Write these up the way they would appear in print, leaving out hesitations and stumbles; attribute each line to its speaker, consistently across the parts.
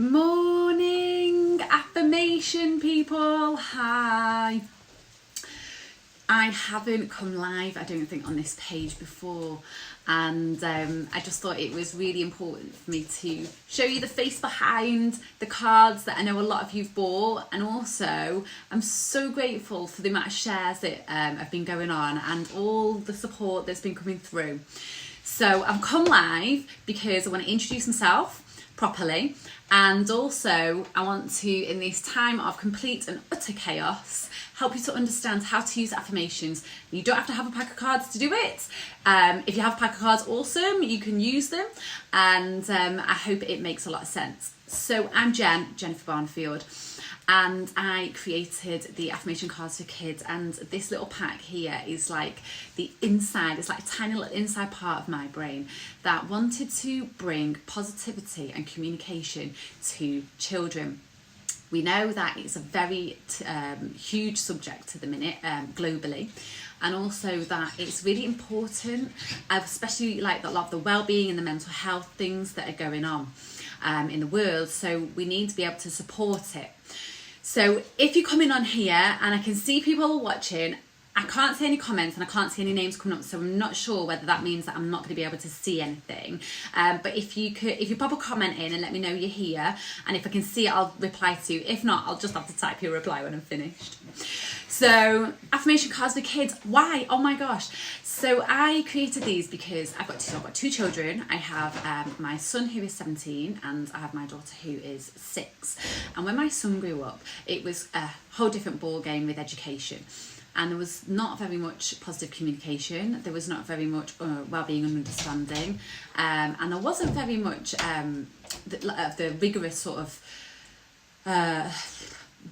Speaker 1: Morning affirmation people, hi. I haven't come live, I don't think, on this page before, and I just thought it was really important for me to show you the face behind the cards that I know a lot of you've bought, and also I'm so grateful for the amount of shares that have been going on and all the support that's been coming through. So I've come live because I want to introduce myself properly, and also I want to, in this time of complete and utter chaos, help you to understand how to use affirmations. You don't have to have a pack of cards to do it. If you have a pack of cards, awesome, you can use them, and I hope it makes a lot of sense. So I'm Jennifer Barnfield, and I created the affirmation cards for kids, and this little pack here is like the inside, it's like a tiny little inside part of my brain that wanted to bring positivity and communication to children. We know that it's a very huge subject at the minute globally, and also that it's really important, especially like a lot of the well-being and the mental health things that are going on in the world, so we need to be able to support it. So if you're coming on here and I can see people watching, I can't see any comments and I can't see any names coming up, so I'm not sure whether that means that I'm not going to be able to see anything. But if you pop a comment in and let me know you're here, and if I can see it, I'll reply to you. If not, I'll just have to type your reply when I'm finished. So affirmation cards for kids. Why? Oh my gosh. So I created these because I've got two children. I have my son who is 17 and I have my daughter who is 6. And when my son grew up, it was a whole different ball game with education. And there was not very much positive communication, there was not very much well-being and understanding, and there wasn't very much the rigorous sort of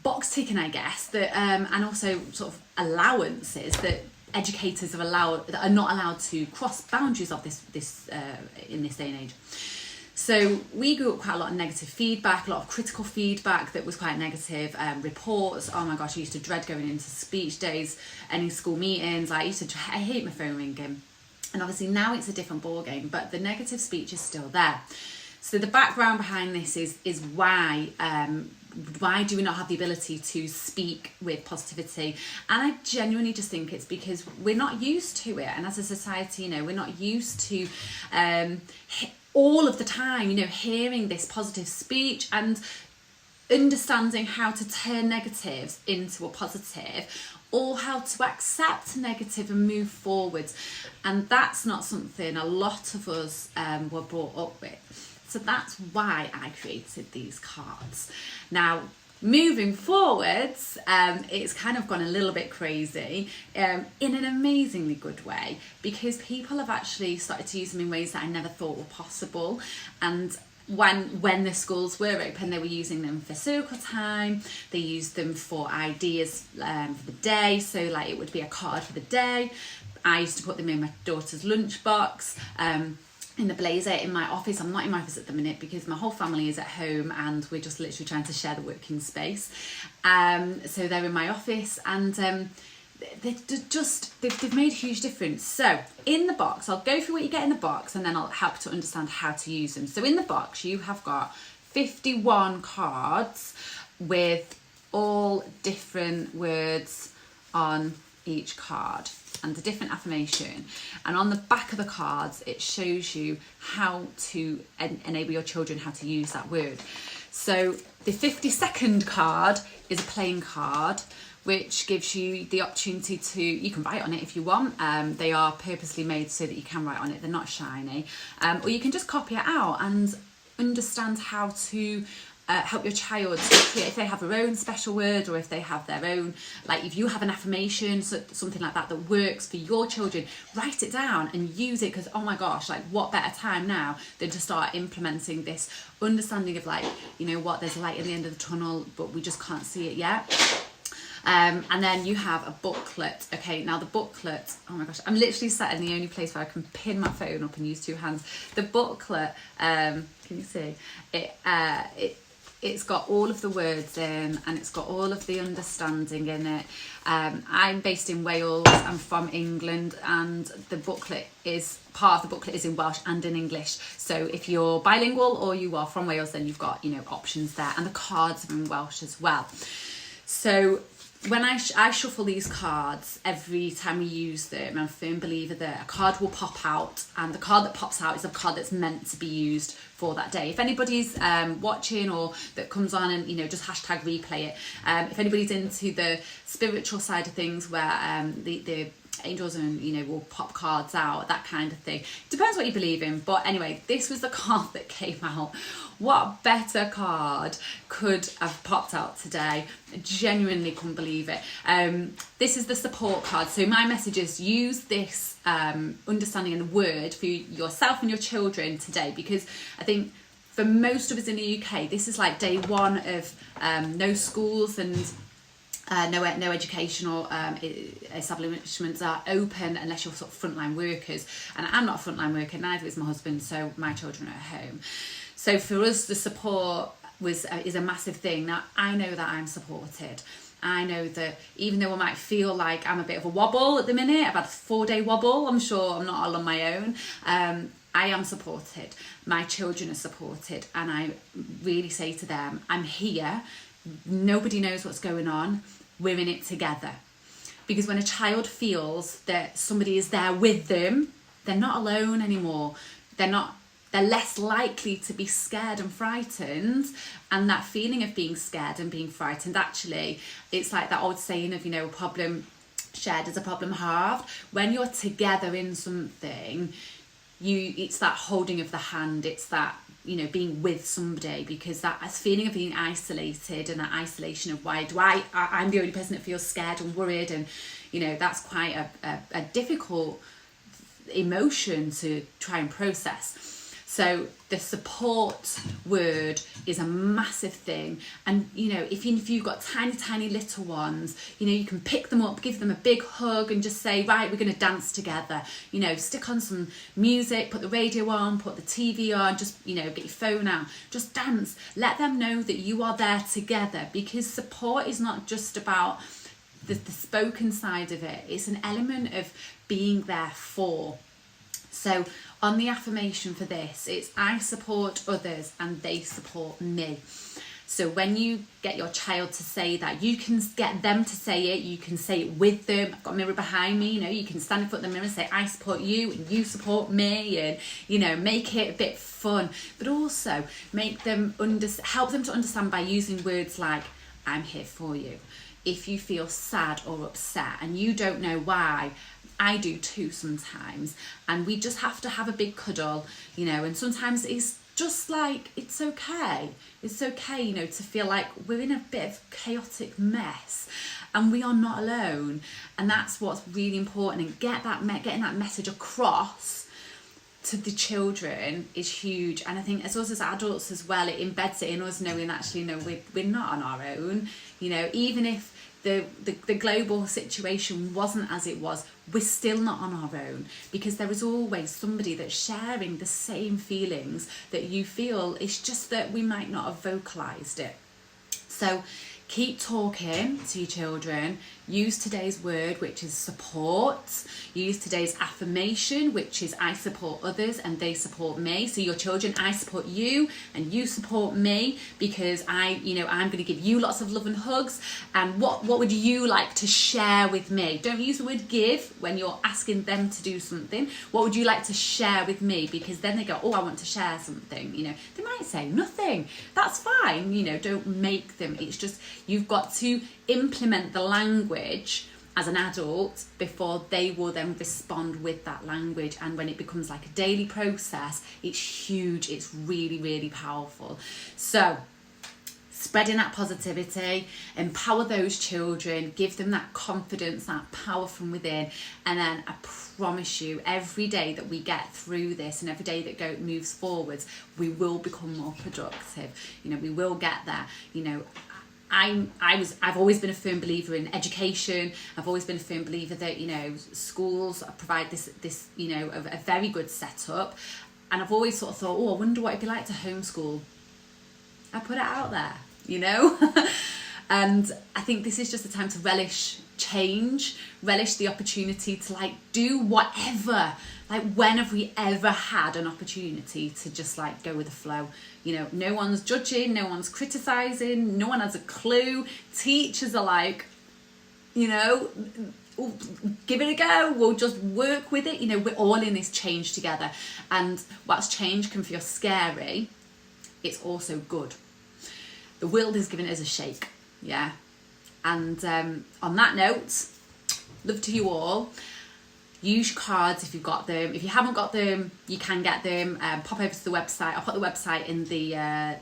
Speaker 1: box ticking, I guess, that and also sort of allowances that educators are not allowed to cross boundaries of this in this day and age. So we grew up quite a lot of negative feedback, a lot of critical feedback that was quite negative, reports. Oh my gosh, I used to dread going into speech days, any school meetings. I hate my phone ringing. And obviously now it's a different ball game, but the negative speech is still there. So the background behind this is why do we not have the ability to speak with positivity? And I genuinely just think it's because we're not used to it. And as a society, we're not used to all of the time, hearing this positive speech and understanding how to turn negatives into a positive, or how to accept negative and move forwards. And that's not something a lot of us were brought up with. So that's why I created these cards. Now, moving forwards, it's kind of gone a little bit crazy in an amazingly good way, because people have actually started to use them in ways that I never thought were possible. And when the schools were open, they were using them for circle time, they used them for ideas for the day, so like it would be a card for the day. I used to put them in my daughter's lunchbox, in the blazer in my office. I'm not in my office at the minute because my whole family is at home and we're just literally trying to share the working space. So they're in my office, and they've made a huge difference. So in the box, I'll go through what you get in the box and then I'll help to understand how to use them. So in the box you have got 51 cards with all different words on each card and a different affirmation, and on the back of the cards it shows you how to enable your children how to use that word. So the 52nd card is a plain card, which gives you the opportunity to, you can write on it if you want. They are purposely made so that you can write on it, they're not shiny, or you can just copy it out and understand how to help your child to create, if they have their own special word, or if they have their own, like if you have an affirmation, something like that works for your children, write it down and use it, because oh my gosh, like what better time now than to start implementing this understanding of like, what, there's light at the end of the tunnel but we just can't see it yet. And then you have a booklet. Okay, now the booklet, oh my gosh, I'm literally sat in the only place where I can pin my phone up and use two hands. The booklet, can you see it? it's got all of the words in, and it's got all of the understanding in it. I'm based in Wales, I'm from England, and the booklet is, part of the booklet is in Welsh and in English. So if you're bilingual or you are from Wales, then you've got, you know, options there, and the cards are in Welsh as well. So when I shuffle these cards every time we use them, I'm a firm believer that a card will pop out, and the card that pops out is a card that's meant to be used for that day. If anybody's watching or that comes on and, you know, just hashtag replay it, if anybody's into the spiritual side of things where the angels and, you know, will pop cards out, that kind of thing, depends what you believe in. But anyway, this was the card that came out. What better card could have popped out today? I genuinely couldn't believe it. This is the support card. So my message is, use this understanding and the word for yourself and your children today, because I think for most of us in the UK, this is like day one of no schools and no educational establishments are open unless you're sort of frontline workers. And I'm not a frontline worker, neither is my husband, so my children are at home. So for us, the support is a massive thing. Now, I know that I'm supported. I know that even though I might feel like I'm a bit of a wobble at the minute, I've had a 4-day wobble, I'm sure I'm not all on my own, I am supported. My children are supported, and I really say to them, I'm here. Nobody knows what's going on. We're in it together. Because when a child feels that somebody is there with them, they're not alone anymore. They're less likely to be scared and frightened. And that feeling of being scared and being frightened, actually, it's like that old saying of, you know, a problem shared is a problem halved. When you're together in something, it's that holding of the hand, it's that, you know, being with somebody, because that feeling of being isolated and that isolation of I'm the only person that feels scared and worried, and, you know, that's quite a difficult emotion to try and process. So the support word is a massive thing. And, you know, if you've got tiny little ones, you know, you can pick them up, give them a big hug and just say, right, we're going to dance together. You know, stick on some music, put the radio on, put the TV on, just, you know, get your phone out, just dance. Let them know that you are there together, because support is not just about the spoken side of it. It's an element of being there for. So on the affirmation for this, it's I support others and they support me. So when you get your child to say that, you can get them to say it, you can say it with them. I've got a mirror behind me, you know, you can stand in front of the mirror and say, I support you and you support me, and, you know, make it a bit fun, but also make them help them to understand by using words like, I'm here for you. If you feel sad or upset and you don't know why, I do too sometimes, and we just have to have a big cuddle, you know, and sometimes it's just like, it's okay, you know, to feel like we're in a bit of chaotic mess and we are not alone. And that's what's really important, and getting that message across to the children is huge. And I think as us as adults as well, it embeds it in us knowing actually, no, we're not on our own, you know, even if the global situation wasn't as it was, we're still not on our own, because there is always somebody that's sharing the same feelings that you feel. It's just that we might not have vocalized it. So keep talking to your children. Use today's word, which is support. Use today's affirmation, which is I support others and they support me. So your children, I support you and you support me, because I'm going to give you lots of love and hugs. And what would you like to share with me? Don't use the word give when you're asking them to do something. What would you like to share with me? Because then they go, oh, I want to share something. You know, they might say nothing. That's fine. You know, don't make them. It's just, you've got to implement the language as an adult before they will then respond with that language. And when it becomes like a daily process, it's huge. It's really, really powerful. So spreading that positivity, empower those children, give them that confidence, that power from within. And then I promise you, every day that we get through this and every day that moves forwards, we will become more productive. You know, we will get there. You know, I've always been a firm believer in education. I've always been a firm believer that, you know, schools provide this you know, a very good setup. And I've always sort of thought, oh, I wonder what it'd be like to homeschool. I put it out there, you know. And I think this is just a time to relish change, relish the opportunity to like do whatever. Like, when have we ever had an opportunity to just like go with the flow? You know, no one's judging, no one's criticizing, no one has a clue. Teachers are like, you know, give it a go, we'll just work with it. You know, we're all in this change together. And whilst change can feel scary, it's also good. The world is giving us a shake, yeah. And on that note, love to you all. Use your cards if you've got them. If you haven't got them, you can get them. Pop over to the website. I'll put the website in the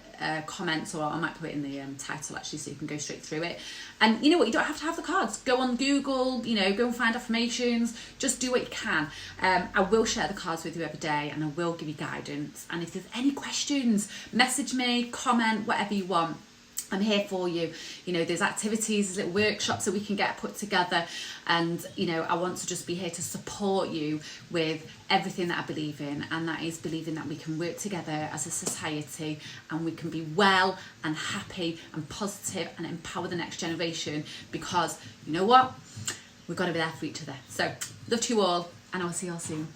Speaker 1: comments, or I might put it in the title actually, so you can go straight through it. And you know what, you don't have to have the cards. Go on Google, you know, go and find affirmations. Just do what you can. I will share the cards with you every day, and I will give you guidance. And if there's any questions, message me, comment, whatever you want. I'm here for you. You know, there's activities, there's little workshops that we can get put together, and you know, I want to just be here to support you with everything that I believe in, and that is believing that we can work together as a society, and we can be well and happy and positive and empower the next generation, because you know what, we've got to be there for each other. So love to you all, and I will see you all soon.